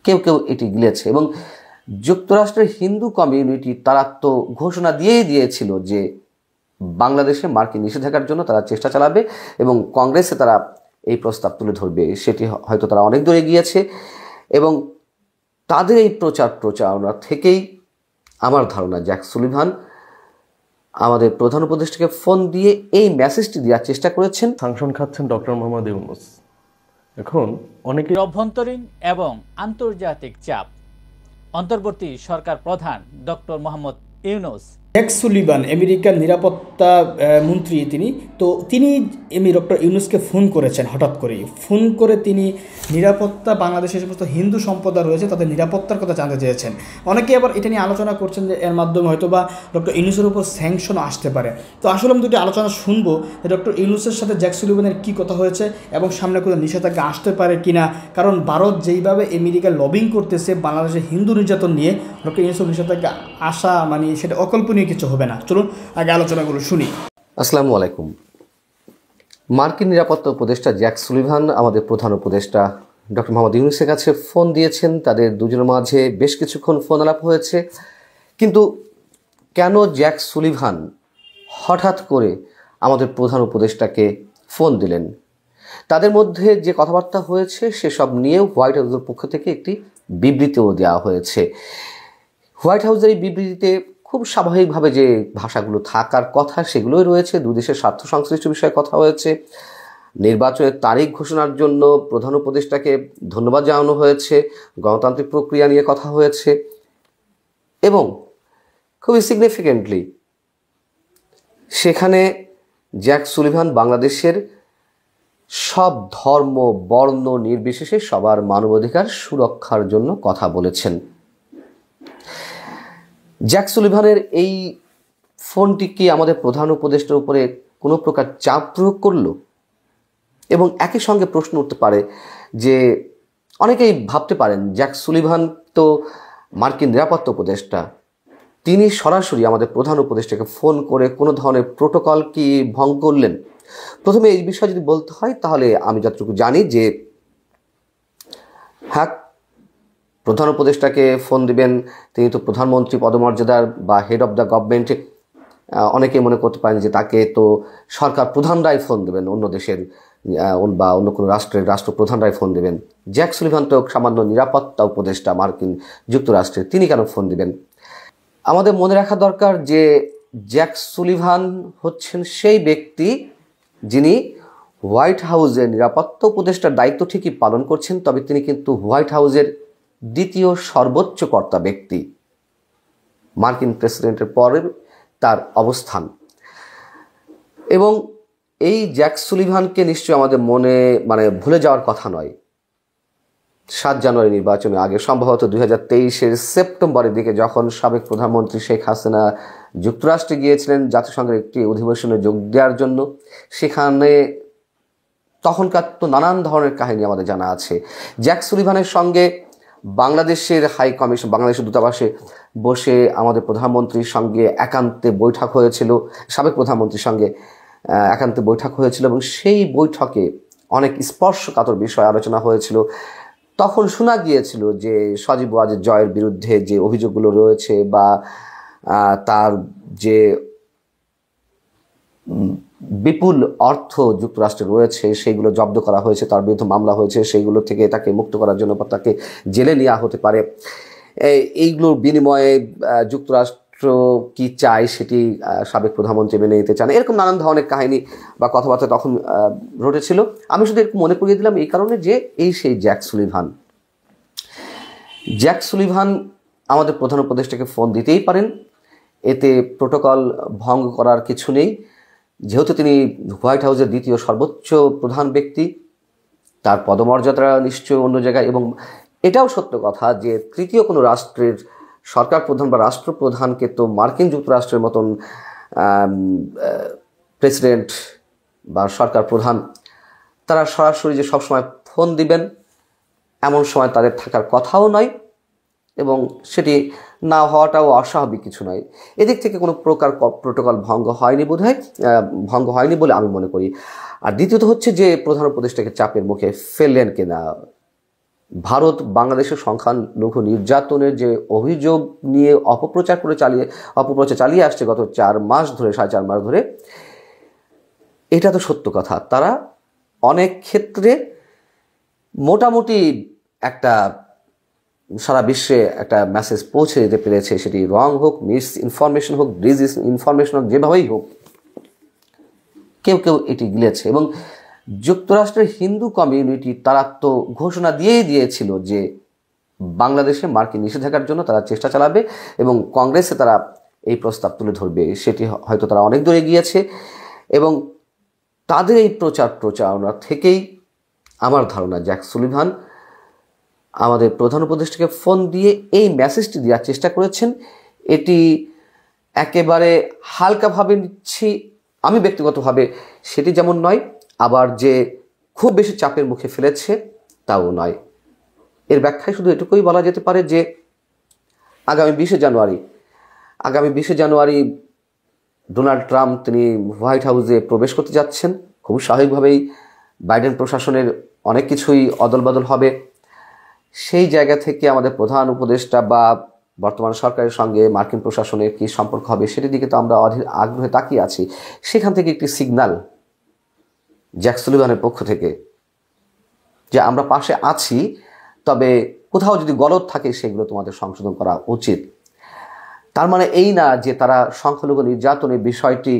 কেউ কেউ এটি গিলেছে। এবং যুক্তরাষ্ট্রের হিন্দু কমিউনিটি তারা তো ঘোষণা দিয়েই দিয়েছিল যে বাংলাদেশে মার্কিন নিষেধাজ্ঞার জন্য তারা চেষ্টা চালাবে এবং কংগ্রেসে তারা এই প্রস্তাব তুলে ধরবে। সেটি হয়তো তারা অনেক দূরে গিয়েছে এবং তাদের এই প্রচারণা থেকেই আমার ধারণা জ্যাক সুলিভান আমাদের প্রধান উপদেষ্টাকে ফোন দিয়ে এই মেসেজটি দেওয়ার চেষ্টা করেছেন। সাংশন খাচ্ছেন ডক্টর মোহাম্মদ ইউনূস। এখন অনেকে অভ্যন্তরীণ এবং আন্তর্জাতিক চাপ, অন্তর্বর্তী সরকার প্রধান doctor Mohammad Yunus, Jack Sullivan আমেরিকার নিরাপত্তা মন্ত্রী, তিনি ডক্টর ইউনূসকে ফোন করেছেন। হঠাৎ করেই ফোন করে তিনি নিরাপত্তা, বাংলাদেশের সমস্ত হিন্দু সম্প্রদায় রয়েছে তাদের নিরাপত্তার কথা জানতে চেয়েছেন। অনেকে আবার এটা নিয়ে আলোচনা করছেন যে এর মাধ্যমে হয়তো বা ডক্টর ইউনূসের উপর স্যাংশন আসতে পারে। তো আসলে আমি দুটি আলোচনা শুনবো যে ডক্টর ইউনূসের সাথে জ্যাক সুলিভানের কী কথা হয়েছে এবং সামনে কোনো নিষেধাজ্ঞা আসতে পারে কিনা। কারণ ভারত যেইভাবে আমেরিকা লবিং করতেছে বাংলাদেশের হিন্দু নির্যাতন নিয়ে, ডক্টর ইউনূসের নিষেধাজ্ঞা আসা মানে সেটা অকল্পনীয় কিছু হবে না। চলুন আগে আলোচনাগুলো শুনি। আসসালামু আলাইকুম। মার্কিন নিরাপত্তা উপদেষ্টা জ্যাক সুলিভান আমাদের প্রধান উপদেষ্টা ডক্টর মোহাম্মদ ইউনূসের কাছে ফোন দিয়েছেন। তাদের দুজনের মাঝে বেশ কিছুক্ষণ ফোন আলাপ হয়েছে। কিন্তু কেন জ্যাক সুলিভান হঠাৎ করে আমাদের প্রধান উপদেষ্টাকে ফোন দিলেন? তাদের মধ্যে যে কথাবার্তা হয়েছে সেসব নিয়েও হোয়াইট হাউসের পক্ষ থেকে একটি বিবৃতিও দেওয়া হয়েছে। হোয়াইট হাউসের এই বিবৃতিতে খুব স্বাভাবিকভাবে যে ভাষাগুলো থাকার কথা সেগুলোই রয়েছে। দুই দেশের স্বার্থ সংশ্লিষ্ট বিষয়ে কথা হয়েছে, নির্বাচনের তারিখ ঘোষণার জন্য প্রধান উপদেষ্টাকে ধন্যবাদ জানানো হয়েছে, গণতান্ত্রিক প্রক্রিয়া নিয়ে কথা হয়েছে এবং খুবই সিগনিফিকেন্টলি সেখানে জ্যাক সুলিভান বাংলাদেশের সব ধর্ম বর্ণ নির্বিশেষে সবার মানবাধিকার সুরক্ষার জন্য কথা বলেছেন। জ্যাক সুলিভানের এই ফোনটি কি আমাদের প্রধান উপদেষ্টার উপরে কোনো প্রকার চাপ প্রয়োগ করলো? এবং একই সঙ্গে প্রশ্ন উঠতে পারে যে অনেকেই ভাবতে পারেন জ্যাক সুলিভান তো মার্কিন নিরাপত্তা উপদেষ্টা, তিনি সরাসরি আমাদের প্রধান উপদেষ্টাকে ফোন করে কোনো ধরনের প্রোটোকল কি ভঙ্গ করলেন? প্রথমে এই বিষয়ে যদি বলতে হয় তাহলে আমি যতটুকু জানি যে হ্যাঁ, প্রধান উপদেষ্টাকে ফোন দিবেন, তিনি তো প্রধানমন্ত্রী পদমর্যাদার বা হেড অফ দ্য গভর্নমেন্টে। অনেকে মনে করতে পারেন যে তাকে তো সরকার প্রধানরাই ফোন দেবেন, অন্য দেশের বা অন্য কোনো রাষ্ট্রের রাষ্ট্রপ্রধানরাই ফোন দেবেন। জ্যাক সুলিভান তো সামান্য নিরাপত্তা উপদেষ্টা মার্কিন যুক্তরাষ্ট্রের, তিনি কেন ফোন দিবেন? আমাদের মনে রাখা দরকার যে জ্যাক সুলিভান হচ্ছেন সেই ব্যক্তি যিনি হোয়াইট হাউসের নিরাপত্তা উপদেষ্টার দায়িত্ব ঠিকই পালন করছেন, তবে তিনি কিন্তু হোয়াইট হাউসের দ্বিতীয় সর্বোচ্চ কর্তা ব্যক্তি। মার্কিন প্রেসিডেন্টের পরে তার অবস্থান। এবং এই জ্যাক সুলিভানকে নিশ্চয়ই আমাদের মনে ভুলে যাওয়ার কথা নয়। 7 জানুয়ারি নির্বাচনের আগে সম্ভবত 2023-এর সেপ্টেম্বরের দিকে যখন সাবেক প্রধানমন্ত্রী শেখ হাসিনা যুক্তরাষ্ট্রে গিয়েছিলেন জাতিসংঘের একটি অধিবেশনে যোগ দেওয়ার জন্য, সেখানে তখনকার তো নানান ধরনের কাহিনী আমাদের জানা আছে। জ্যাক সুলিভানের সঙ্গে বাংলাদেশের হাই কমিশন, বাংলাদেশের দূতাবাসে বসে আমাদের প্রধানমন্ত্রীর সঙ্গে একান্তে বৈঠক হয়েছিল, সাবেক প্রধানমন্ত্রীর সঙ্গে একান্তে বৈঠক হয়েছিল এবং সেই বৈঠকে অনেক স্পর্শকাতর বিষয় আলোচনা হয়েছিল। তখন শোনা গিয়েছিল যে সজীব ওয়াজেদ জয়ের বিরুদ্ধে যে অভিযোগগুলো রয়েছে বা তার যে বিপুল অর্থ যুক্তরাষ্ট্রে রয়েছে সেইগুলো জব্দ করা হয়েছে, তার বিরুদ্ধে মামলা হয়েছে, সেইগুলো থেকে তাকে মুক্ত করার জন্য তাকে জেলে নেওয়া হতে পারে। এইগুলোর বিনিময়ে যুক্তরাষ্ট্র কি চায় সেটি সাবেক প্রধানমন্ত্রী মেনে নিতে চান, এরকম নানান ধরনের কাহিনী বা কথাবার্তা তখন ঘটেছিল। আমি শুধু একটু মনে করিয়ে দিলাম এই কারণে যে সেই জ্যাক সুলিভান আমাদের প্রধান উপদেষ্টাকে ফোন দিতেই পারেন, এতে প্রোটোকল ভঙ্গ করার কিছু নেই। যেহেতু তিনি হোয়াইট হাউসের দ্বিতীয় সর্বোচ্চ প্রধান ব্যক্তি, তার পদমর্যাদা নিশ্চয়ই অন্য জায়গায়। এবং এটাও সত্য কথা যে তৃতীয় কোনো রাষ্ট্রের সরকার প্রধান বা রাষ্ট্রপ্রধানকে তো মার্কিন যুক্তরাষ্ট্রের মতন প্রেসিডেন্ট বা সরকার প্রধান তারা সরাসরি যে সবসময় ফোন দিবেন এমন সময় তাদের থাকার কথাও নয়, এবং সেটি না হওয়াটাও অস্বাভাবিক কিছু নয়। এদিক থেকে কোনো প্রকার প্রোটোকল ভঙ্গ হয়নি বলে আমি মনে করি। আর দ্বিতীয়ত হচ্ছে যে প্রধান উপদেষ্টাকে চাপের মুখে ফেললেন কিনা, ভারত বাংলাদেশের সংখ্যালঘু নির্যাতনের যে অভিযোগ নিয়ে অপপ্রচার চালিয়ে আসছে গত 4 মাস ধরে, 4.5 মাস ধরে, এটা তো সত্য কথা। তারা অনেক ক্ষেত্রে মোটামুটি একটা সারা বিশ্বে একটা মেসেজ পৌঁছে যেতে পেরেছে, সেটি রং হোক, মিস ইনফরমেশন হোক, ডিস ইনফরমেশন হোক, যেভাবেই হোক কেউ কেউ এটি গিলেছে। এবং যুক্তরাষ্ট্রের হিন্দু কমিউনিটি তারা তো ঘোষণা দিয়েই দিয়েছিল যে বাংলাদেশে মার্কিন নিষেধাজ্ঞার জন্য তারা চেষ্টা চালাবে এবং কংগ্রেসে তারা এই প্রস্তাব তুলে ধরবে। সেটি হয়তো তারা অনেক দূরে গিয়েছে এবং তাদের এই প্রচারণা থেকেই আমার ধারণা জ্যাক সুলিভান আমাদের প্রধান উপদেষ্টাকে ফোন দিয়ে এই মেসেজটি দেওয়ার চেষ্টা করেছেন। এটি একেবারে হালকাভাবে নিচ্ছি আমি ব্যক্তিগতভাবে সেটি যেমন নয়, আবার যে খুব বেশি চাপের মুখে ফেলেছে তাও নয়। এর ব্যাখ্যায় শুধু এটুকুই বলা যেতে পারে যে আগামী 20 জানুয়ারি ডোনাল্ড ট্রাম্প তিনি হোয়াইট হাউসে প্রবেশ করতে যাচ্ছেন। খুব স্বাভাবিকভাবেই বাইডেন প্রশাসনের অনেক কিছুই অদলবদল হবে। সেই জায়গা থেকে আমাদের প্রধান উপদেষ্টা বা বর্তমান সরকারের সঙ্গে মার্কিন প্রশাসনের কী সম্পর্ক হবে সেটির দিকে তো আমরা অধীর আগ্রহে তাকিয়ে আছি। সেখান থেকে একটি সিগন্যাল জ্যাক সুলিভানের পক্ষ থেকে যে আমরা পাশে আছি, তবে কোথাও যদি গলদ থাকে সেগুলো তোমাদের সংশোধন করা উচিত। তার মানে এই না যে তারা সংখ্যালঘু নির্যাতনের বিষয়টি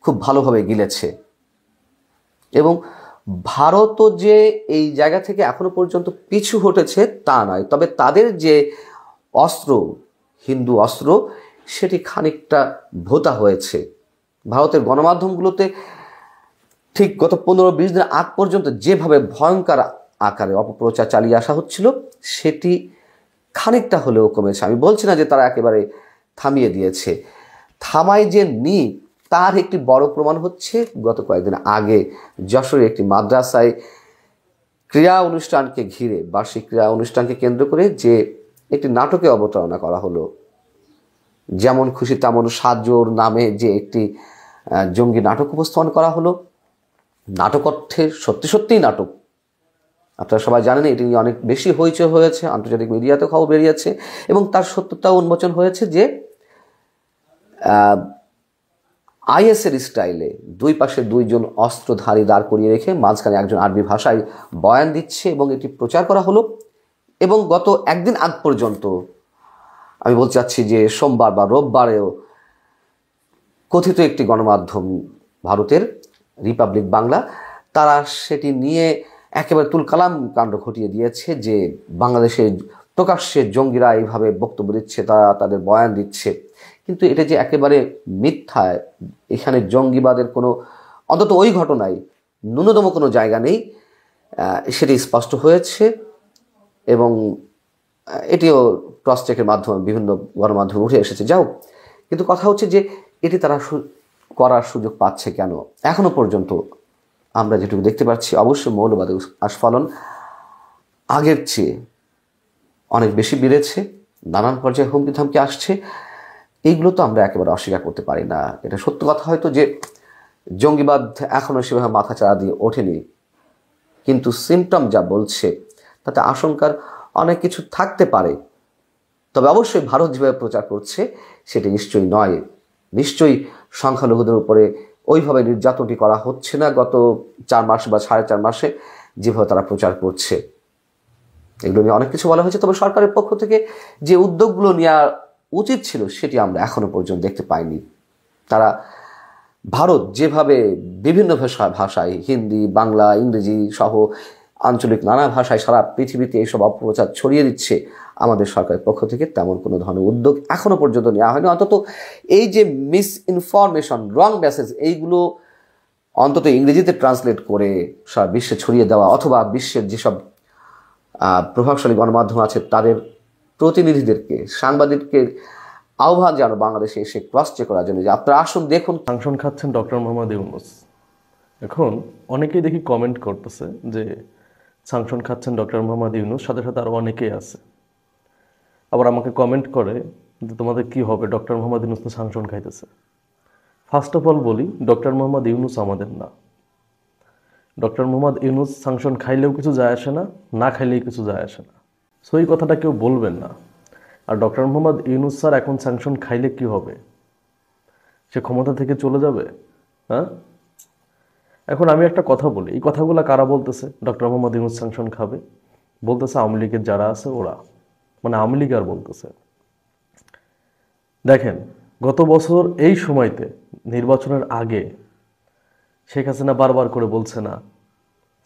খুব ভালোভাবে গিলেছে। এবং ভারতও যে এই জায়গা থেকে এখনো পর্যন্ত পিছু হটেছে তা নয়, তবে তাদের যে অস্ত্র, হিন্দু অস্ত্র, সেটি খানিকটা ভোতা হয়েছে। ভারতের গণমাধ্যমগুলোতে ঠিক গত 15-20 দিন আগ পর্যন্ত যেভাবে ভয়ঙ্কর আকারে অপপ্রচার চালিয়ে আসা হচ্ছিল সেটি খানিকটা হলেও কমেছে। আমি বলছি না যে তারা একেবারে থামিয়ে দিয়েছে, থামায় যে নি তার একটি বড় প্রমাণ হচ্ছে গত কয়েকদিন আগে যশোরে একটি মাদ্রাসায় ক্রীড়া অনুষ্ঠানকে ঘিরে, বার্ষিক ক্রীড়া অনুষ্ঠানকে কেন্দ্র করে যে একটি নাটকে অবতারণা করা হলো। যেমন খুশি তেমন সাজোর নামে যে একটি জঙ্গি নাটক উপস্থাপন করা হলো। নাটক অর্থে সত্যিই নাটক। আপনারা সবাই জানেন এটি নিয়ে অনেক বেশি হইচই হয়েছে, আন্তর্জাতিক মিডিয়াতে খবর বেরিয়েছে এবং তার সত্যতাও উন্মোচন হয়েছে যে আইএসের স্টাইলে দুই পাশে 2 জন অস্ত্রধারী দাঁড় করিয়ে রেখে মাঝখানে একজন আরবি ভাষায় বয়ান দিচ্ছে এবং এটি প্রচার করা হলো। এবং গত একদিন আগ পর্যন্ত আমি বলতে চাচ্ছি যে সোমবার বা রোববারেও কথিত একটি গণমাধ্যম ভারতের রিপাবলিক বাংলা তারা সেটি নিয়ে একেবারে তুলকালাম কাণ্ড ঘটিয়ে দিয়েছে যে বাংলাদেশে প্রকাশ্যে জঙ্গিরা এইভাবে বক্তব্য দিচ্ছে, তারা তাদের বয়ান দিচ্ছে। কিন্তু এটা যে একেবারে মিথ্যা, এখানে জঙ্গিবাদের কোনো, অন্তত ওই ঘটনায় ন্যূনতম কোনো জায়গা নেই, সেটি স্পষ্ট হয়েছে। এবং এটিও ক্রস চেকের মাধ্যমে বিভিন্ন গণমাধ্যমে উঠে এসেছে। যাও, কিন্তু কথা হচ্ছে যে এটি তারা করার সুযোগ পাচ্ছে কেন? এখনো পর্যন্ত আমরা যেটুকু দেখতে পাচ্ছি অবশ্যই মৌলবাদী আস্ফালন আগের চেয়ে অনেক বেশি বেড়েছে, নানান পর্যায়ে হুমকি ধামকি আসছে। এইগুলো তো আমরা একেবারে অস্বীকার করতে পারি না। এটা সত্য কথা হয়তো যে জঙ্গিবাদ এখনও সেভাবে মাথাচাড়া দিয়ে ওঠেনি, কিন্তু সিমটম যা বলছে তাতে আশঙ্কার অনেক কিছু থাকতে পারে। তবে অবশ্যই ভারত যেভাবে প্রচার করছে সেটি নিশ্চয়ই নয়। নিশ্চয়ই সংখ্যালঘুদের উপরে ওইভাবে নির্যাতনটি করা হচ্ছে না গত 4 মাস বা 4.5 মাসে যেভাবে তারা প্রচার করছে। এগুলো নিয়ে অনেক কিছু বলা হয়েছে, তবে সরকারের পক্ষ থেকে যে উদ্যোগগুলো নেওয়া উচিত ছিল সেটি আমরা এখনো পর্যন্ত দেখতে পাইনি। তারা ভারত যেভাবে বিভিন্ন ভাষায়, হিন্দি, বাংলা, ইংরেজি সহ আঞ্চলিক নানা ভাষায় সারা পৃথিবীতে এইসব অপপ্রচার ছড়িয়ে দিচ্ছে, আমাদের সরকারের পক্ষ থেকে তেমন কোনো ধরনের উদ্যোগ এখনো পর্যন্ত নেওয়া হয়নি। অন্তত এই যে মিস ইনফরমেশন, রং মেসেজ, এইগুলো অন্তত ইংরেজিতে ট্রান্সলেট করে সারা বিশ্বে ছড়িয়ে দেওয়া, অথবা বিশ্বের যেসব প্রভাবশালী গণমাধ্যম আছে তাদের প্রতিনিধিদেরকে, সাংবাদিককে আহ্বান জানো বাংলাদেশে এসে ক্রস চেক করার জন্য যে আপনারা আসুন দেখুন। সাংশন খাচ্ছেন ডক্টর মোহাম্মদ ইউনূস। এখন অনেকেই দেখি কমেন্ট করতেছে যে সাংশন খাচ্ছেন ডক্টর মোহাম্মদ ইউনূস, সাথে সাথে আরও অনেকেই আছে। আবার আমাকে কমেন্ট করে যে তোমাদের কি হবে, ডক্টর মোহাম্মদ ইউনূস তো সাংশন খাইতেছে। ফার্স্ট অফ অল বলি, ডক্টর মোহাম্মদ ইউনূস আমাদের না। ডক্টর মোহাম্মদ ইউনূস স্যাংশন খাইলেও কিছু যায় আসে না, না খাইলেই কিছু যায় আসে না। সো এই কথাটা কেউ বলবেন না। আর ডক্টর মোহাম্মদ ইউনূস স্যার এখন স্যাংশন খাইলে কি হবে? সে ক্ষমতা থেকে চলে যাবে? হ্যাঁ, এখন আমি একটা কথা বলি, এই কথাগুলো কারা বলতেছে? ডক্টর মোহাম্মদ ইউনূস স্যাংশন খাবে বলতেছে আওয়ামী লীগের যারা আছে ওরা, মানে আওয়ামী লীগ আর বলতেছে। দেখেন, গত বছর এই সময়তে নির্বাচনের আগে শেখ হাসিনা বারবার করে বলছে না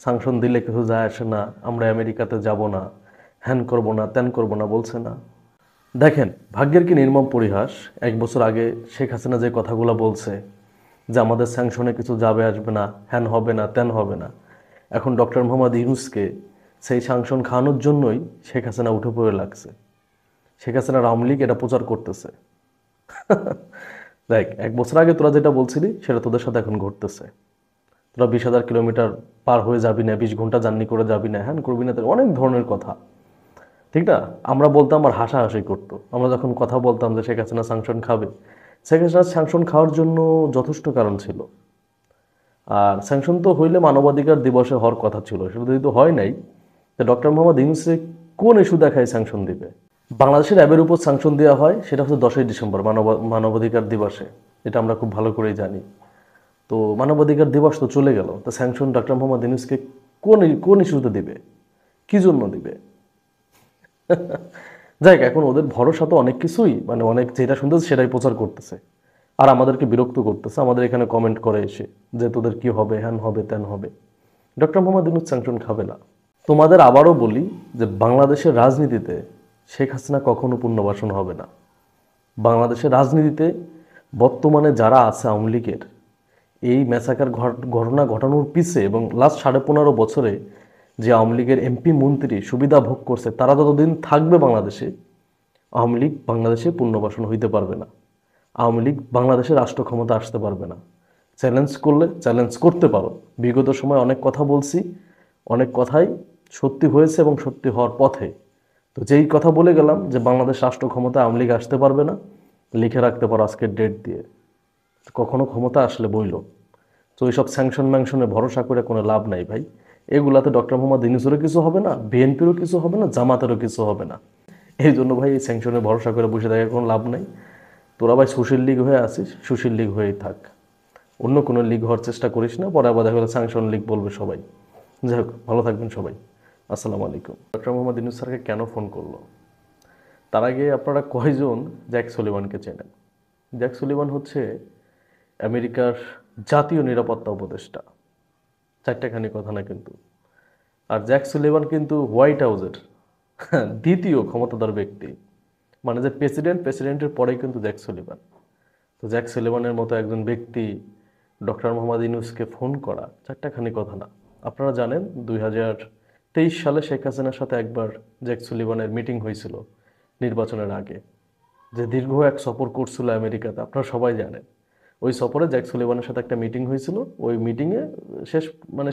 স্যাংশন দিলে কিছু যায় আসে না, আমরা আমেরিকাতে যাব না, হ্যান করব না, ত্যান করব না, বলছে না। দেখেন, ভাগ্যের কি নির্মম পরিহাস, 1 বছর আগে শেখ হাসিনা যে কথাগুলো বলছে যে আমাদের স্যাংশনে কিছু যাবে আসবে না, হ্যান হবে না, ত্যান হবে না, এখন ডক্টর মোহাম্মদ ইউনূসকে সেই স্যাংশন খাওয়ানোর জন্যই শেখ হাসিনা উঠে পড়ে লাগছে। শেখ হাসিনার আওয়ামী লীগ এটা প্রচার করতেছে। দেখ, 1 বছর আগে তোরা যেটা বলছিলি সেটা তোদের সাথে এখন ঘটতেছে। তোরা 20,000 কিলোমিটার পার হয়ে যাবি না, 20 ঘন্টা জার্নি করে যাবি না, হ্যান করবি না, অনেক ধরনের কথা, ঠিক না? আমরা বলতাম আর হাসাহাসি করতো। আমরা যখন কথা বলতাম যে শেখ হাসিনা স্যাংশন খাবে, শেখ হাসিনা স্যাংশন খাওয়ার জন্য যথেষ্ট কারণ ছিল। আর স্যাংশন তো হইলে মানবাধিকার দিবসে হওয়ার কথা ছিল, সেটা যদি হয় নাই, তো ডক্টর মোহাম্মদ ইউনূসে কোন ইস্যু দেখায় স্যাংশন দিবে? বাংলাদেশের অ্যাবের উপর স্যাংশন দেওয়া হয়, সেটা হচ্ছে 10ই ডিসেম্বর মানবাধিকার দিবসে, এটা আমরা খুব ভালো করেই জানি। তো মানবাধিকার দিবস তো চলে গেল, তো স্যাংশন ডক্টর মোহাম্মদ ইউনূসকে কোন ইস্যুতে দিবে, কি জন্য দিবে? যাই হোক, এখন ওদের ভরসা তো অনেক কিছুই, মানে অনেক যেটা শুনতেছে সেটাই প্রচার করতেছে, আর আমাদেরকে বিরক্ত করতেছে। আমাদের এখানে কমেন্ট করে এসে যে তোদের কি হবে, হ্যান হবে, ত্যান হবে। ডক্টর মোহাম্মদ ইউনূস স্যাংশন খাবে না। তোমাদের আবারও বলি যে বাংলাদেশের রাজনীতিতে শেখ হাসিনা কখনো পুনর্বাসন হবে না। বাংলাদেশের রাজনীতিতে বর্তমানে যারা আছে আওয়ামী লীগের, এই ম্যাসাকার ঘটনা ঘটানোর পিছে এবং লাস্ট 15.5 বছরে যে আওয়ামী লীগের এমপি মন্ত্রী সুবিধা ভোগ করছে, তারা যতদিন থাকবে বাংলাদেশে, আওয়ামী লীগ বাংলাদেশে পুনর্বাসন হইতে পারবে না। আওয়ামী লীগ বাংলাদেশের রাষ্ট্র ক্ষমতা আসতে পারবে না। চ্যালেঞ্জ করলে চ্যালেঞ্জ করতে পারো। বিগত সময় অনেক কথা বলছি, অনেক কথাই সত্যি হয়েছে এবং সত্যি হওয়ার পথে। তো যেই কথা বলে গেলাম যে বাংলাদেশ রাষ্ট্র ক্ষমতা আওয়ামী লীগ আসতে পারবে না, লিখে রাখতে পারো আজকের ডেট দিয়ে। কখনো ক্ষমতা আসলে বইল। তো এইসব স্যাংশন ম্যাংশনে ভরসা করে কোনো লাভ নাই ভাই। এগুলাতে ডক্টর মোহাম্মদ ইউনূসেরও কিছু হবে না, বিএনপিরও কিছু হবে না, জামাতেরও কিছু হবে না। এই জন্য ভাই এই স্যাংশনে ভরসা করে বসে থাকার কোনো লাভ নাই। তোরা ভাই সুশীল লীগ হয়ে আসিস, সুশীল লীগ হয়েই থাক, অন্য কোনো লীগ হওয়ার চেষ্টা করিস না। পরে আবার দেখা গেলো স্যাংশন লীগ বলবে সবাই। যাই হোক, ভালো থাকবেন সবাই। আসসালামু আলাইকুম। ডক্টর মোহাম্মদ ইউনূস স্যারকে কেন ফোন করলো? তার আগে আপনারা কয়জন জ্যাক সুলিভানকে চেনেন? জ্যাক সুলিভান হচ্ছে আমেরিকার জাতীয় নিরাপত্তা উপদেষ্টা, 4টেখানি কথা না কিন্তু। আর জ্যাক সুলিভান কিন্তু হোয়াইট হাউসের দ্বিতীয় ক্ষমতাধর ব্যক্তি, মানে যে প্রেসিডেন্টের পরেই কিন্তু জ্যাক সুলিভান। তো জ্যাক সুলিভানের মতো একজন ব্যক্তি ডক্টর মোহাম্মদ ইউনূসকে ফোন করা 4টেখানি কথা না। আপনারা জানেন 2023 সালে শেখ হাসিনার সাথে একবার জ্যাক সুলিভানের মিটিং হয়েছিল নির্বাচনের আগে, যে দীর্ঘ এক সফর করছিল আমেরিকাতে, আপনারা সবাই জানেন। ওই সফরে জ্যাক সুলিভানের সাথে একটা মিটিং হয়েছিল। ওই মিটিংয়ে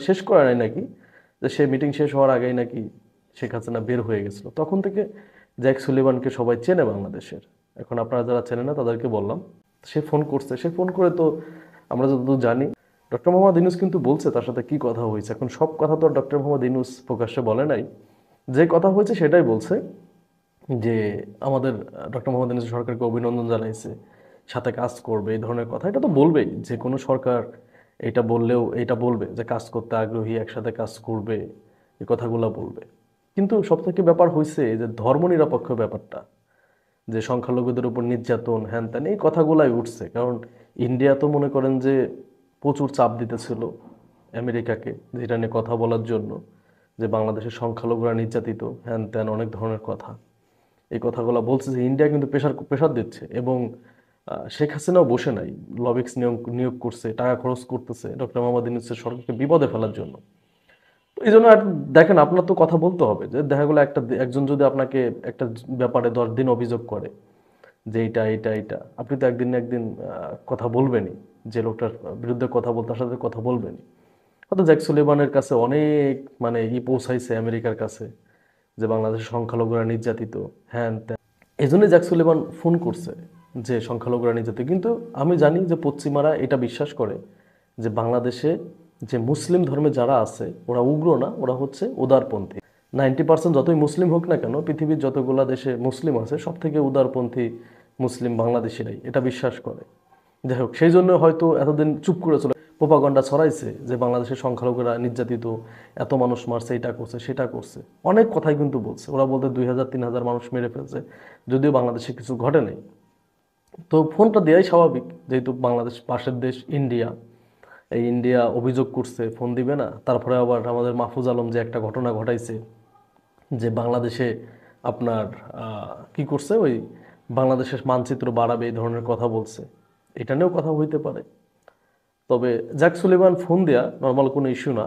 শেষ করা নাই নাকি, যে সে মিটিং শেষ হওয়ার আগেই নাকি শেখ হাসিনা বের হয়ে গেছিল। তখন থেকে জ্যাক সুলিভানকে সবাই চেনে বাংলাদেশের। এখন আপনারা যারা চেনে না তাদেরকে বললাম, সে ফোন করছে। সে ফোন করে তো আমরা যতদূর জানি ডক্টর মোহাম্মদ ইউনূস কিন্তু বলছে তার সাথে কি কথা হয়েছে। এখন সব কথা তো ডক্টর মোহাম্মদ ইউনূস প্রকাশ্যে বলে নাই, যে কথা হয়েছে সেটাই বলছে, যে আমাদের ডক্টর মোহাম্মদ ইউনূস সরকারকে অভিনন্দন জানাইছে, সাথে কাজ করবে, এই ধরনের কথা। এটা তো বলবেই, যে কোনো সরকার এটা বললেও এটা বলবে যে কাজ করতে আগ্রহী, একসাথে কাজ করবে, এই কথাগুলো বলবে। কিন্তু সবথেকে ব্যাপার হয়েছে যে ধর্মনিরপেক্ষ ব্যাপারটা, যে সংখ্যালঘুদের উপর নির্যাতন, হ্যান ত্যান, এই কথাগুলাই উঠছে। কারণ ইন্ডিয়া তো মনে করেন যে প্রচুর চাপ দিতেছিল আমেরিকাকে যেটা নিয়ে কথা বলার জন্য, যে বাংলাদেশের সংখ্যালঘুরা নির্যাতিত, হ্যান ত্যান, অনেক ধরনের কথা। এই কথাগুলো বলছে যে ইন্ডিয়া কিন্তু প্রেশার দিচ্ছে। এবং শেখ হাসিনাও বসে নাই, লবিক্স নিয়োগ করছে, টাকা খরচ করতেছে ডক্টর মোহাম্মদ ইউনূসের সরকারকে বিপদে ফেলার জন্য। তো এই জন্য দেখেন, আপনার তো কথা বলতে হবে। যে দেখা গেলো একজন যদি আপনাকে একটা ব্যাপারে 10 দিন অভিযোগ করে যে এইটা, আপনি তো একদিন না একদিন কথা বলবেনই, যে লোকটার বিরুদ্ধে কথা বলতে, তার সাথে কথা বলবেনই। হয়তো জ্যাক সুলিভানের কাছে অনেক পৌঁছাইছে আমেরিকার কাছে, যে বাংলাদেশের সংখ্যালঘুরা নির্যাতিত, হ্যান ত্যান। এই জন্যই জ্যাক সুলিভান ফোন করছে যে সংখ্যালঘুরা নির্যাতিত। কিন্তু আমি জানি যে পশ্চিমারা এটা বিশ্বাস করে যে বাংলাদেশে যে মুসলিম ধর্মে যারা আছে ওরা উগ্র না, ওরা হচ্ছে উদারপন্থী। 90% যতই মুসলিম হোক না কেন, পৃথিবীর যতগুলা দেশে মুসলিম আছে সব থেকে উদারপন্থী মুসলিম বাংলাদেশিরাই এটা বিশ্বাস করে। যাই হোক, সেই জন্য হয়তো এতদিন চুপ করে চলে, প্রোপাগান্ডা ছড়াইছে যে বাংলাদেশের সংখ্যালঘুরা নির্যাতিত, এত মানুষ মারছে, এটা করছে সেটা করছে, অনেক কথাই কিন্তু বলছে। ওরা বলতে 2000-3000 মানুষ মেরে ফেলছে, যদিও বাংলাদেশে কিছু ঘটে নাই। তো ফোনটা দেওয়াই স্বাভাবিক, যেহেতু বাংলাদেশ পাশের দেশ ইন্ডিয়া, এই ইন্ডিয়া অভিযোগ করছে ফোন দিবে না। তারপরে আবার আমাদের মাহফুজ আলম যে একটা ঘটনা ঘটাইছে যে বাংলাদেশে আপনার কি করছে, ওই বাংলাদেশের মানচিত্র বাড়াবে এই ধরনের কথা বলছে, এটা নিয়েও কথা হইতে পারে। তবে জ্যাক সুলিভান ফোন দেয়া নর্মাল কোনো ইস্যু না,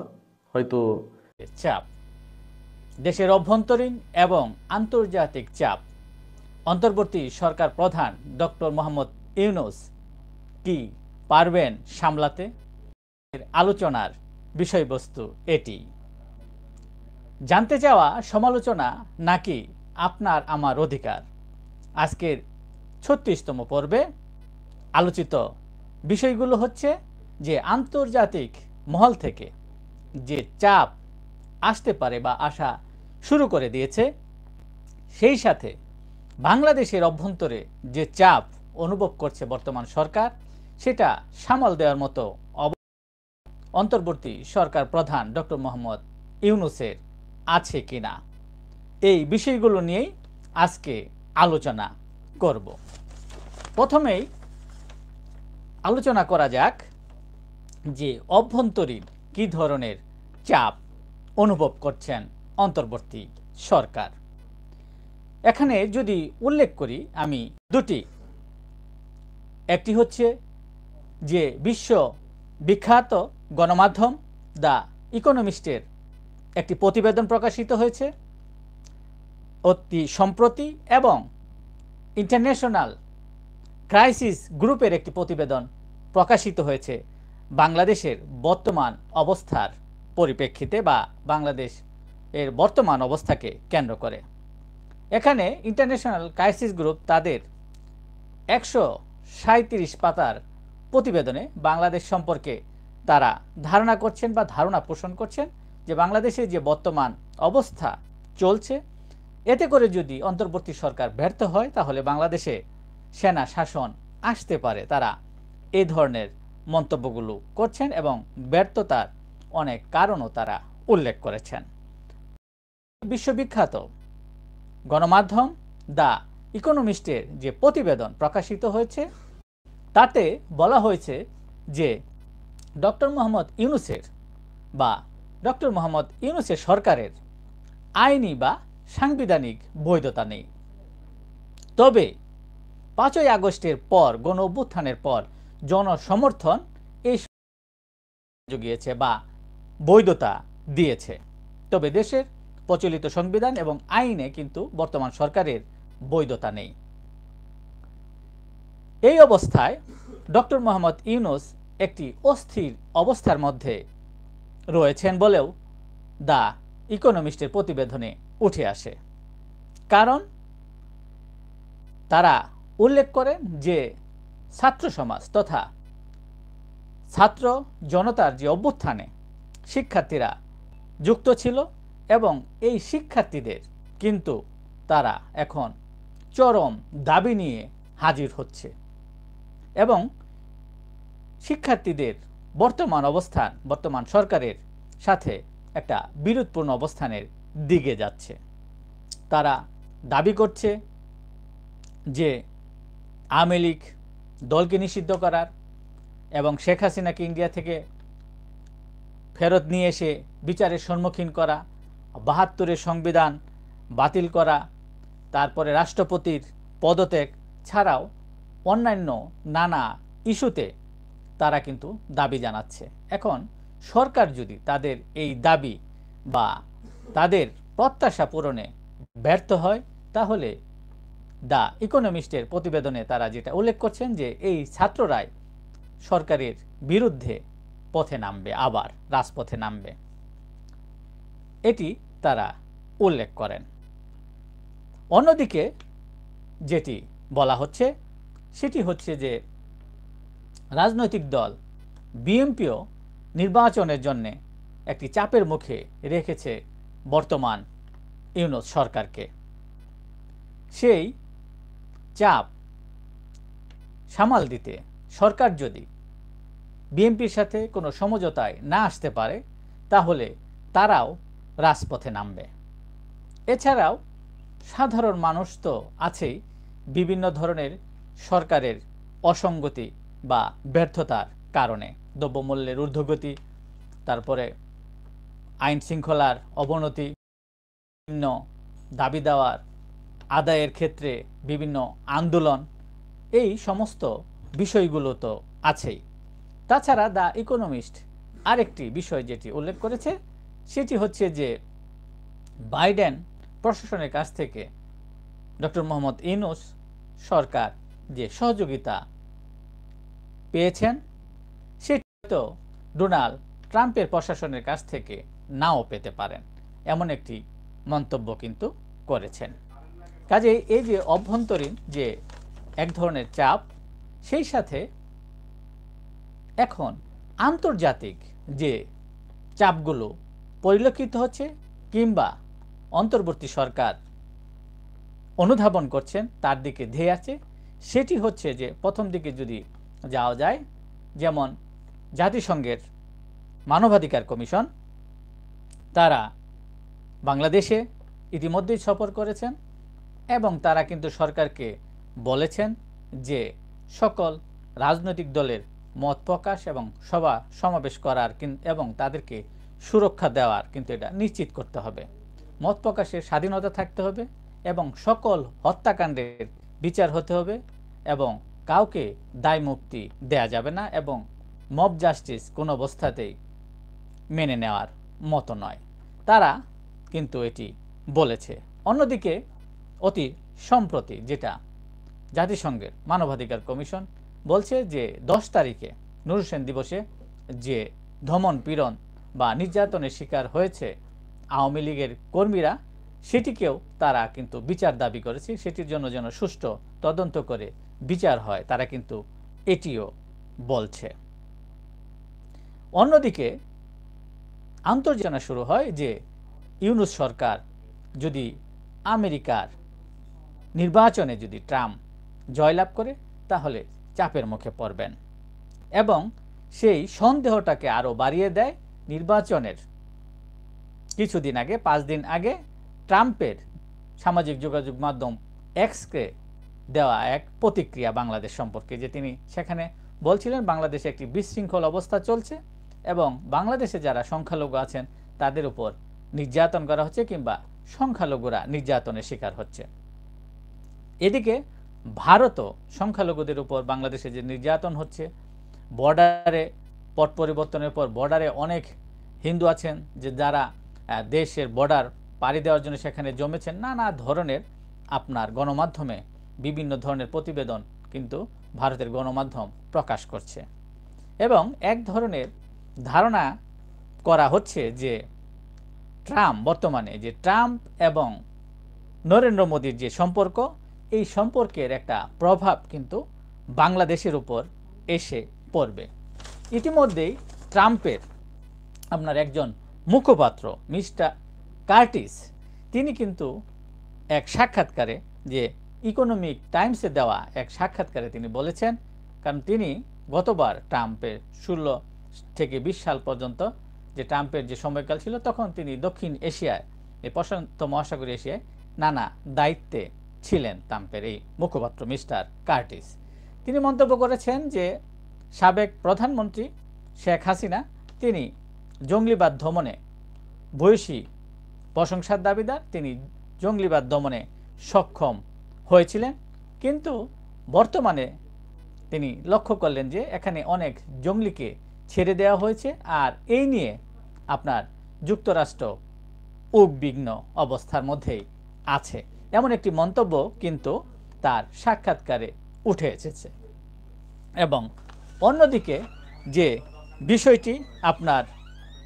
হয়তো চাপ, দেশের অভ্যন্তরীণ এবং আন্তর্জাতিক চাপ অন্তর্বর্তী সরকার প্রধান ডক্টর মোহাম্মদ ইউনূস কি পারবেন সামলাতে? আলোচনার বিষয়বস্তু এটি। জানতে চাওয়া সমালোচনা নাকি আপনার আমার অধিকার? আজকের 36তম পর্বে আলোচিত বিষয়গুলো হচ্ছে যে আন্তর্জাতিক মহল থেকে যে চাপ আসতে পারে বা আসা শুরু করে দিয়েছে, সেই সাথে বাংলাদেশের অভ্যন্তরে যে চাপ অনুভব করছে বর্তমান সরকার, সেটা সামাল দেওয়ার মতো অন্তর্বর্তী সরকার প্রধান ডক্টর মোহাম্মদ ইউনূসের আছে কিনা, এই বিষয়গুলো নিয়েই আজকে আলোচনা করব। প্রথমেই আলোচনা করা যাক যে অভ্যন্তরীণ কি ধরনের চাপ অনুভব করছেন অন্তর্বর্তী সরকার। এখানে যদি উল্লেখ করি আমি দুটি, একটি হচ্ছে যে বিশ্ব বিখ্যাত গণমাধ্যম দ্য ইকোনমিস্টের একটি প্রতিবেদন প্রকাশিত হয়েছে অতি সম্প্রতি, এবং ইন্টারন্যাশনাল ক্রাইসিস গ্রুপের একটি প্রতিবেদন প্রকাশিত হয়েছে বাংলাদেশের বর্তমান অবস্থার পরিপ্রেক্ষিতে বা বাংলাদেশ এর বর্তমান অবস্থাকে কেন্দ্র করে। এখানে ইন্টারন্যাশনাল ক্রাইসিস গ্রুপ তাদের 137 পাতার প্রতিবেদনে বাংলাদেশ সম্পর্কে তারা ধারণা করছেন বা ধারণা পোষণ করছেন যে বাংলাদেশে যে বর্তমান অবস্থা চলছে, এতে করে যদি অন্তর্বর্তী সরকার ব্যর্থ হয় তাহলে বাংলাদেশে সেনা শাসন আসতে পারে। তারা এই ধরনের মন্তব্যগুলো করছেন এবং ব্যর্থতার অনেক কারণও তারা উল্লেখ করেছেন। বিশ্ববিখ্যাত গণমাধ্যম দ্য ইকোনমিস্টের যে প্রতিবেদন প্রকাশিত হয়েছে তাতে বলা হয়েছে যে ডক্টর মোহাম্মদ ইউনূসের বা ডক্টর মোহাম্মদ ইউনূসের সরকারের আইনি বা সাংবিধানিক বৈধতা নেই। তবে 5ই আগস্টের পর, গণ অভ্যুত্থানের পর জনসমর্থন এই জুগিয়েছে বা বৈধতা দিয়েছে। তবে দেশের প্রচলিত সংবিধান এবং আইনে কিন্তু বর্তমান সরকারের বৈধতা নেই। এই অবস্থায় ডক্টর মোহাম্মদ ইউনূস একটি অস্থির অবস্থার মধ্যে রয়েছেন বলেও দ্য ইকোনমিস্টের প্রতিবেদনে উঠে আসে। কারণ তারা উল্লেখ করেন যে ছাত্র সমাজ তথা ছাত্র জনতার যে অভ্যুত্থানে শিক্ষার্থীরা যুক্ত ছিল এবং এই শিক্ষার্থীদের কিন্তু তারা এখন চরম দাবি নিয়ে হাজির হচ্ছে এবং শিক্ষার্থীদের বর্তমান অবস্থান বর্তমান সরকারের সাথে একটা বিরোধপূর্ণ অবস্থানের দিকে যাচ্ছে। তারা দাবি করছে যে আওয়ামী লীগ দলকে নিষিদ্ধ করার এবং শেখ হাসিনাকে ইন্ডিয়া থেকে ফেরত নিয়ে এসে বিচারের সম্মুখীন করা, 72-এর সংবিধান বাতিল করা, তারপরে রাষ্ট্রপতির পদত্যাগ ছাড়াও অন্যান্য নানা ইস্যুতে তারা কিন্তু দাবি জানাচ্ছে। এখন সরকার যদি তাদের এই দাবি বা তাদের প্রত্যাশা পূরণে ব্যর্থ হয় তাহলে দ্য ইকোনমিস্টের প্রতিবেদনে তারা যেটা উল্লেখ করছেন যে এই ছাত্ররাই সরকারের বিরুদ্ধে পথে নামবে, আবার রাজপথে নামবে, এটি তারা উল্লেখ করেন। অন্যদিকে যেটি বলা হচ্ছে সেটি হচ্ছে যে রাজনৈতিক দল বিএনপিও নির্বাচনের জন্য একটি চাপের মুখে রেখেছে বর্তমান ইউনূস সরকারকে। সেই চাপ সামাল দিতে সরকার যদি বিএনপির সাথে কোনো সমঝোতায় না আসতে পারে তাহলে তারাও রাজপথে নামবে। এছাড়াও সাধারণ মানুষ তো আছেই, বিভিন্ন ধরনের সরকারের অসঙ্গতি বা ব্যর্থতার কারণে, দ্রব্যমূল্যের ঊর্ধ্বগতি, তারপরে আইন শৃঙ্খলার অবনতি, বিভিন্ন দাবি দেওয়ার আদায়ের ক্ষেত্রে বিভিন্ন আন্দোলন, এই সমস্ত বিষয়গুলো তো আছেই। তাছাড়া দ্য ইকোনমিস্ট আরেকটি বিষয় যেটি উল্লেখ করেছে সেটি হচ্ছে যে বাইডেন প্রশাসনের কাছ থেকে ডক্টর মোহাম্মদ ইউনূস সরকার যে সহযোগিতা পেয়েছেন সেটি তো ডোনাল্ড ট্রাম্পের প্রশাসনের কাছ থেকে নাও পেতে পারেন, এমন একটি মন্তব্য কিন্তু করেছেন। কাজে এই যে অভ্যন্তরীণ যে এক ধরনের চাপ, সেই সাথে এখন আন্তর্জাতিক যে চাপগুলো পরিলক্ষিত হচ্ছে কিংবা অন্তর্বর্তী সরকার অনুধাবন করছেন তার দিকে ধেয়ে আছে, সেটি হচ্ছে যে প্রথম দিকে যদি যাওয়া যায়, যেমন জাতিসংঘের মানবাধিকার কমিশন তারা বাংলাদেশে ইতিমধ্যেই সফর করেছেন এবং তারা কিন্তু সরকারকে বলেছেন যে সকল রাজনৈতিক দলের মত প্রকাশ এবং সভা সমাবেশ করার এবং তাদেরকে সুরক্ষা দেওয়ার কিন্তু এটা নিশ্চিত করতে হবে। মত প্রকাশের স্বাধীনতা থাকতে হবে এবং সকল হত্যাকাণ্ডের বিচার হতে হবে এবং কাউকে দায় মুক্তি দেয়া যাবে না এবং মব জাস্টিস কোনো অবস্থাতেই মেনে নেওয়ার মতো নয়, তারা কিন্তু এটি বলেছে। অন্যদিকে অতি সম্প্রতি যেটা জাতিসংঘের মানবাধিকার কমিশন বলছে যে 10 তারিখে নূর হোসেন দিবসে যে দমন পীড়ন বা নির্যাতনের শিকার হয়েছে আওয়ামী লীগের কর্মীরা, সেটিকেও তারা কিন্তু বিচার দাবি করেছে, সেটির জন্য যেন সুষ্ঠু তদন্ত করে বিচার হয়, তারা কিন্তু এটিও বলছে। অন্যদিকে আন্তর্জাতিক শুরু হয় যে ইউনূস সরকার যদি আমেরিকার নির্বাচনে যদি ট্রাম্প জয়লাভ করে তাহলে চাপের মুখে পড়বেন এবং সেই সন্দেহটাকে আরও বাড়িয়ে দেয়। নির্বাচনের কিছুদিন আগে, 5 দিন আগে ট্রাম্পের সামাজিক যোগাযোগ মাধ্যম এক্সকে দেওয়া এক প্রতিক্রিয়া বাংলাদেশ সম্পর্কে, যে তিনি সেখানে বলছিলেন বাংলাদেশে একটি বিশৃঙ্খল অবস্থা চলছে এবং বাংলাদেশে যারা সংখ্যালঘু আছেন তাদের উপর নির্যাতন করা হচ্ছে কিংবা সংখ্যালঘুরা নির্যাতনের শিকার হচ্ছে। এদিকে ভারতও সংখ্যালঘুদের উপর বাংলাদেশে যে নির্যাতন হচ্ছে, বর্ডারে পট পরিবর্তনের পর বর্ডারে অনেক হিন্দু আছেন যে যারা দেশের বর্ডার পাড়ি দেওয়ার জন্য সেখানে জমেছেন, নানা ধরনের আপনার গণমাধ্যমে বিভিন্ন ধরনের প্রতিবেদন কিন্তু ভারতের গণমাধ্যম প্রকাশ করছে এবং এক ধরনের ধারণা করা হচ্ছে যে বর্তমানে যে ট্রাম্প এবং নরেন্দ্র মোদীর যে সম্পর্ক, এই সম্পর্কের একটা প্রভাব কিন্তু বাংলাদেশের উপর এসে পড়বে। ইতিমধ্যেই ট্রাম্পের আপনার একজন মুখপাত্র মিস্টার কার্টিস, তিনি কিন্তু এক সাক্ষাৎকারে, যে ইকোনমিক টাইমসে দেওয়া এক সাক্ষাৎকারে তিনি বলেছেন, কারণ তিনি গতবার ট্রাম্পের 16 থেকে 20 সাল পর্যন্ত যে ট্রাম্পের যে সময়কাল ছিল তখন তিনি দক্ষিণ এশিয়ায়, এই প্রশান্ত মহাসাগরীয় এশিয়ায় নানা দায়িত্বে ছিলেন ট্রাম্পের এই মুখপাত্র মিস্টার কার্টিস। তিনি মন্তব্য করেছেন যে সাবেক প্রধানমন্ত্রী শেখ হাসিনা তিনি জঙ্গিবাদ দমনে ভূয়সী প্রশংসার দাবিদার, তিনি জঙ্গিবাদ দমনে সক্ষম হয়েছিলেন, কিন্তু বর্তমানে তিনি লক্ষ্য করলেন যে এখানে অনেক জঙ্গিকে ছেড়ে দেওয়া হয়েছে আর এই নিয়ে আপনার যুক্তরাষ্ট্র উদ্বিগ্ন অবস্থার মধ্যেই আছে, এমন একটি মন্তব্য কিন্তু তার সাক্ষাৎকারে উঠে এসেছে। এবং অন্যদিকে যে বিষয়টি আপনার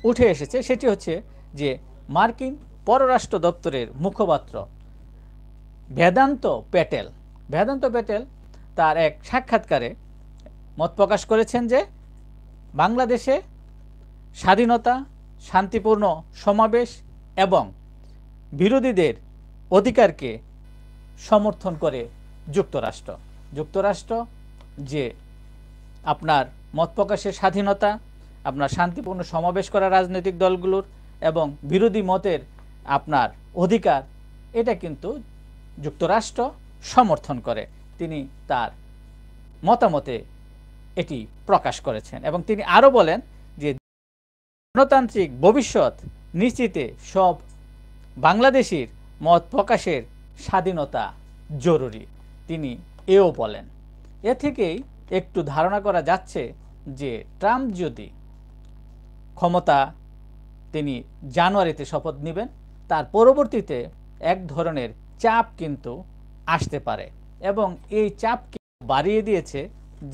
উঠে এসেছে সেটি হচ্ছে যে মার্কিন পররাষ্ট্র দপ্তরের মুখপাত্র বেদান্ত প্যাটেল তার এক সাক্ষাৎকারে মত প্রকাশ করেছেন যে বাংলাদেশে স্বাধীনতা, শান্তিপূর্ণ সমাবেশ এবং বিরোধীদের অধিকারকে সমর্থন করে যুক্তরাষ্ট্র। যুক্তরাষ্ট্র যে আপনার মত প্রকাশের স্বাধীনতা, আপনার শান্তিপূর্ণ সমাবেশ করা রাজনৈতিক দলগুলোর এবং বিরোধী মতের আপনার অধিকার, এটা কিন্তু যুক্তরাষ্ট্র সমর্থন করে। তিনি তার মতামতে এটি প্রকাশ করেছেন এবং তিনি আরও বলেন যে গণতান্ত্রিক ভবিষ্যৎ নিশ্চিতে সব বাংলাদেশির মত প্রকাশের স্বাধীনতা জরুরি। তিনি এও বলেন। এ থেকেই একটু ধারণা করা যাচ্ছে যে ট্রাম্প যদি ক্ষমতা তিনি জানুয়ারিতে শপথ নেবেন, তার পরবর্তীতে এক ধরনের চাপ কিন্তু আসতে পারে এবং এই চাপকে বাড়িয়ে দিয়েছে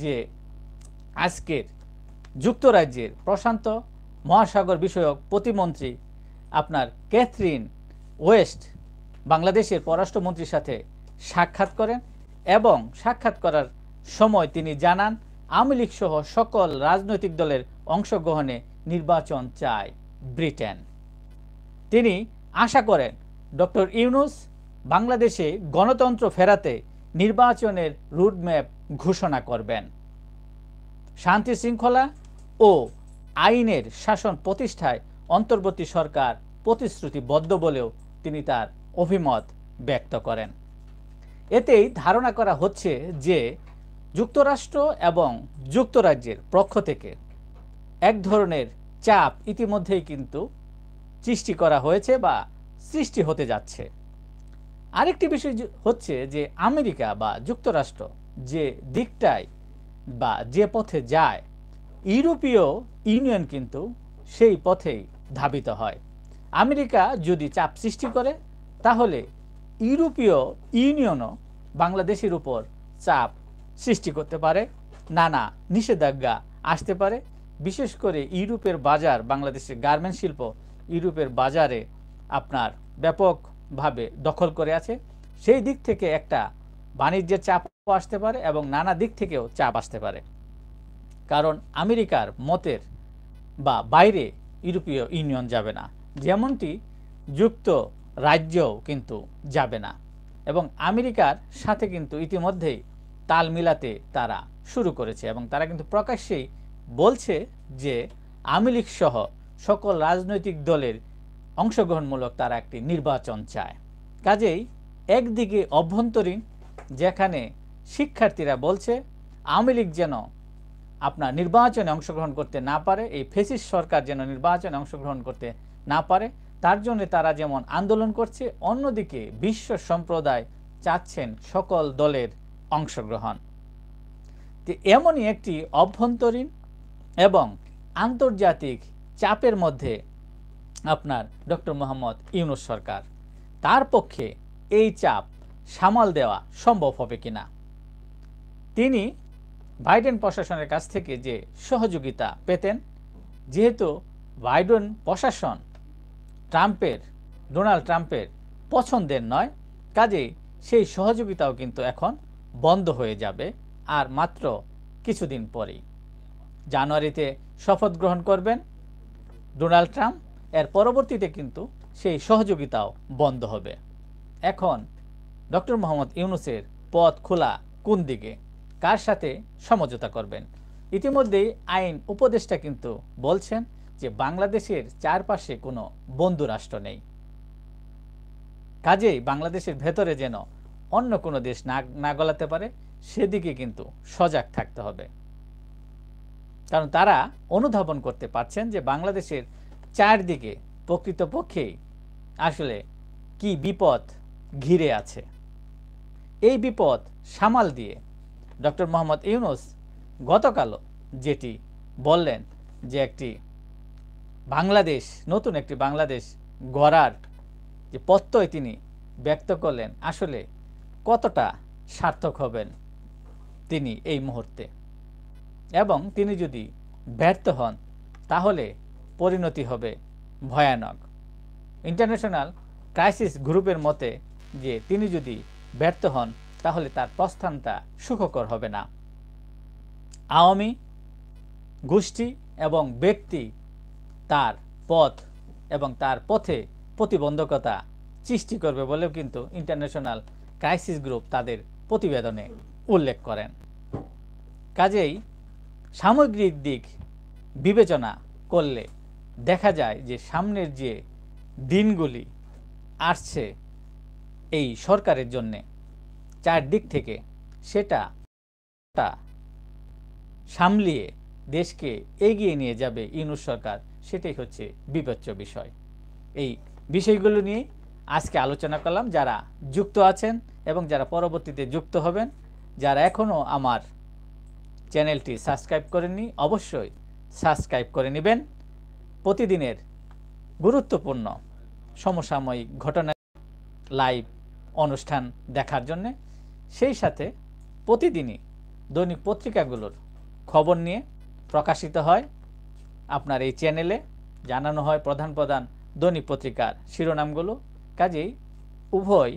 যে আজকের যুক্তরাজ্যের প্রশান্ত মহাসাগর বিষয়ক প্রতিমন্ত্রী আপনার ক্যাথরিন ওয়েস্ট বাংলাদেশের পররাষ্ট্রমন্ত্রীর সাথে সাক্ষাৎ করেন এবং সাক্ষাৎ করার সময় তিনি জানান আওয়ামী লীগ সহ সকল রাজনৈতিক দলের অংশগ্রহণে নির্বাচন চায় ব্রিটেন। তিনি আশা করেন ডক্টর ইউনূস বাংলাদেশে গণতন্ত্র ফেরাতে নির্বাচনের রুটম্যাপ ঘোষণা করবেন। শান্তি শৃঙ্খলা ও আইনের শাসন প্রতিষ্ঠায় অন্তর্বর্তী সরকার প্রতিশ্রুতিবদ্ধ বলেও তিনি তার অভিমত ব্যক্ত করেন। এতেই ধারণা করা হচ্ছে যে যুক্তরাষ্ট্র এবং যুক্তরাজ্যের পক্ষ থেকে এক ধরনের চাপ ইতিমধ্যেই কিন্তু সৃষ্টি করা হয়েছে বা সৃষ্টি হতে যাচ্ছে। আরেকটি বিষয় হচ্ছে যে আমেরিকা বা যুক্তরাষ্ট্র যে দিকটায় বা যে পথে যায়, ইউরোপীয় ইউনিয়ন কিন্তু সেই পথেই ধাবিত হয়। আমেরিকা যদি চাপ সৃষ্টি করে তাহলে ইউরোপীয় ইউনিয়নও বাংলাদেশের উপর চাপ সৃষ্টি করতে পারে, নানা নিষেধাজ্ঞা আসতে পারে। বিশেষ করে ইউরোপের বাজার, বাংলাদেশের গার্মেন্টস শিল্প ইউরোপের বাজারে আপনার ব্যাপকভাবে দখল করে আছে। সেই দিক থেকে একটা বাণিজ্যের চাপও আসতে পারে এবং নানা দিক থেকেও চাপ আসতে পারে, কারণ আমেরিকার মতের বা বাইরে ইউরোপীয় ইউনিয়ন যাবে না, যেমনটি যুক্তরাজ্যও কিন্তু যাবে না। এবং আমেরিকার সাথে কিন্তু ইতিমধ্যেই তাল মিলাতে তারা শুরু করেছে এবং তারা কিন্তু প্রকাশ্যেই বলছে যে আওয়ামী লীগ সহ সকল রাজনৈতিক দলের অংশগ্রহণমূলক তারা একটি নির্বাচন চায়। কাজেই একদিকে অভ্যন্তরীণ, যেখানে শিক্ষার্থীরা বলছে আওয়ামী লীগ যেন আপনার নির্বাচনে অংশগ্রহণ করতে না পারে, এই ফ্যাসিস্ট সরকার যেন নির্বাচনে অংশগ্রহণ করতে না পারে, তার জন্য তারা যেমন আন্দোলন করছে, অন্যদিকে বিশ্ব সম্প্রদায় চাচ্ছেন সকল দলের অংশগ্রহণ। তো এমনই একটি অভ্যন্তরীণ এবং আন্তর্জাতিক চাপের মধ্যে আপনার ডক্টর মোহাম্মদ ইউনূস সরকার, তার পক্ষে এই চাপ সামাল দেওয়া সম্ভব হবে কিনা। তিনি বাইডেন প্রশাসনের কাছ থেকে যে সহযোগিতা পেতেন, যেহেতু বাইডেন প্রশাসন ডোনাল্ড ট্রাম্পের পছন্দের নয়, কাজেই সেই সহযোগিতাও কিন্তু এখন বন্ধ হয়ে যাবে আর মাত্র কিছুদিন পরেই। জানুয়ারিতে শপথ গ্রহণ করবেন ডোনাল্ড ট্রাম্প, এর পরবর্তীতে কিন্তু সেই সহযোগিতাও বন্ধ হবে। এখন ডক্টর মোহাম্মদ ইউনূসের পথ খোলা কোন দিকে, কার সাথে সমঝোতা করবেন। ইতিমধ্যেই আইন উপদেষ্টা কিন্তু বলছেন যে বাংলাদেশের চারপাশে কোনো বন্ধু রাষ্ট্র নেই, কাজেই বাংলাদেশের ভেতরে যেন অন্য কোনো দেশ না গলাতে পারে সেদিকে কিন্তু সজাগ থাকতে হবে। কারণ তারা অনুধাবন করতে পারছেন যে বাংলাদেশের চারদিকে প্রকৃতপক্ষেই আসলে কি বিপদ ঘিরে আছে। এই বিপদ সামাল দিয়ে ডক্টর মোহাম্মদ ইউনূস গতকালও যেটি বললেন যে একটি বাংলাদেশ, নতুন একটি বাংলাদেশ গড়ার যে প্রত্যয় তিনি ব্যক্ত করলেন, আসলে কতটা সার্থক হবেন তিনি এই মুহূর্তে। এবং তিনি যদি ব্যর্থ হন তাহলে পরিণতি হবে ভয়ানক। ইন্টারন্যাশনাল ক্রাইসিস গ্রুপের মতে যে তিনি যদি ব্যর্থ হন তাহলে তার প্রস্থানটা সুখকর হবে না। আওয়ামী গোষ্ঠী এবং ব্যক্তি তার পথ এবং তার পথে প্রতিবন্ধকতা সৃষ্টি করবে বলেও কিন্তু ইন্টারন্যাশনাল ক্রাইসিস গ্রুপ তাদের প্রতিবেদনে উল্লেখ করেন। কাজেই সামগ্রিক দিক বিবেচনা করলে দেখা যায় যে সামনের যে দিনগুলি আসছে এই সরকারের জন্যে চারদিক থেকে সেটা সামলিয়ে দেশকে এগিয়ে নিয়ে যাবে ইউনূস সরকার, সেটাই হচ্ছে বিবেচ্য বিষয়। এই বিষয়গুলো নিয়ে আজকে আলোচনা করলাম। যারা যুক্ত আছেন এবং যারা পরবর্তীতে যুক্ত হবেন, যারা এখনও আমার চ্যানেলটি সাবস্ক্রাইব করেননি, অবশ্যই সাবস্ক্রাইব করে নেবেন প্রতিদিনের গুরুত্বপূর্ণ সমসাময়িক ঘটনা লাইভ অনুষ্ঠান দেখার জন্য। সেই সাথে প্রতিদিনই দৈনিক পত্রিকাগুলোর খবর নিয়ে প্রকাশিত হয় আপনার এই চ্যানেলে, জানানো হয় প্রধান প্রধান দৈনিক পত্রিকার শিরোনামগুলো। কাজেই উভয়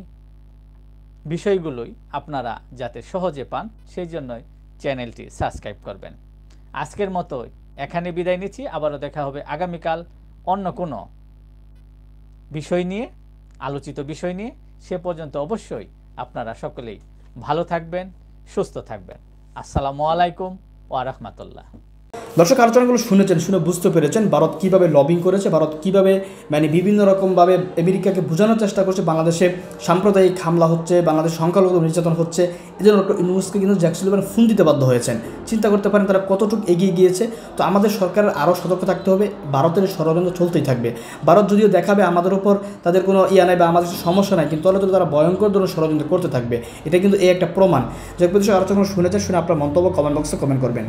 বিষয়গুলোই আপনারা যাতে সহজে পান সেই জন্যই চ্যানেলটি সাবস্ক্রাইব করবেন। আজকের মতো এখানে বিদায় নিচ্ছি। আবারও দেখা হবে আগামীকাল অন্য কোনো বিষয় নিয়ে, আলোচিত বিষয় নিয়ে। সে পর্যন্ত অবশ্যই আপনারা সকলেই ভালো থাকবেন, সুস্থ থাকবেন। আসসালামু আলাইকুম ওয়া রাহমাতুল্লাহ। দর্শক আলোচনাগুলো শুনেছেন, শুনে বুঝতে পেরেছেন ভারত কীভাবে লবিং করেছে, ভারত কীভাবে বিভিন্ন রকমভাবে আমেরিকাকে বোঝানোর চেষ্টা করছে বাংলাদেশে সাম্প্রদায়িক হামলা হচ্ছে, বাংলাদেশ সংখ্যালঘু নির্যাতন হচ্ছে। এই জন্য ডক্টর ইউনূসকে কিন্তু জ্যাক সুলিভান ফোন দিতে বাধ্য হয়েছেন। চিন্তা করতে পারেন তারা কতটুকু এগিয়ে গিয়েছে। তো আমাদের সরকারের আরও সতর্ক থাকতে হবে। ভারতের ষড়যন্ত্র চলতেই থাকবে। ভারত যদিও দেখাবে আমাদের উপর তাদের কোনো নাই বা আমাদের সমস্যা নাই, কিন্তু তাহলে তারা ভয়ঙ্কর ধরনের ষড়যন্ত্র করতে থাকবে। এটা কিন্তু এই একটা প্রমাণ। যে আলোচনা শুনেছেন, শুনে আপনার মন্তব্য কমেন্ট বক্সে কমেন্ট করবেন।